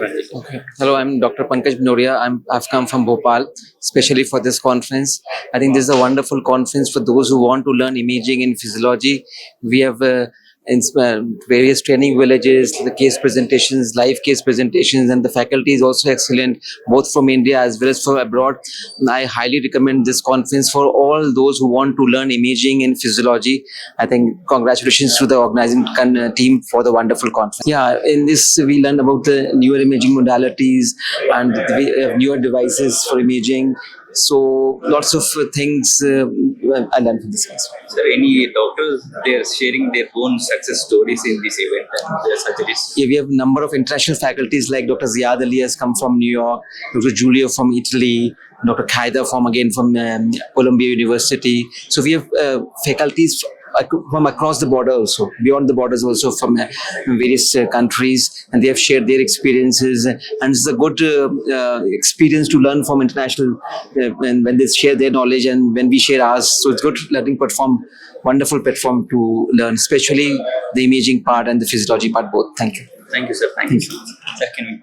Okay. Hello, I'm Dr. Pankaj Manoria. I've come from Bhopal, especially for this conference. I think this is a wonderful conference for those who want to learn imaging and physiology. We have various training villages, the case presentations, live case presentations, and the faculty is also excellent, both from India as well as from abroad. I highly recommend this conference for all those who want to learn imaging and physiology. I think congratulations to the organizing team for the wonderful conference. Yeah, in this we learned about the newer imaging modalities and we have newer devices for imaging. So lots of things I learned from this class. Sir, any doctors they are sharing their own success stories in this event and their surgeries? Yeah, we have a number of international faculties like Dr. Ziad Ali has come from New York, Dr. Giulio from Italy, Dr. Khaida from Columbia University. So we have faculties from across the border also, beyond the borders also from various countries, and they have shared their experiences, and it's a good experience to learn from international when they share their knowledge and when we share ours. So it's good learning platform, wonderful platform to learn, especially the imaging part and the physiology part both. Thank you. Thank you, sir. Thank you so much. Sir, can we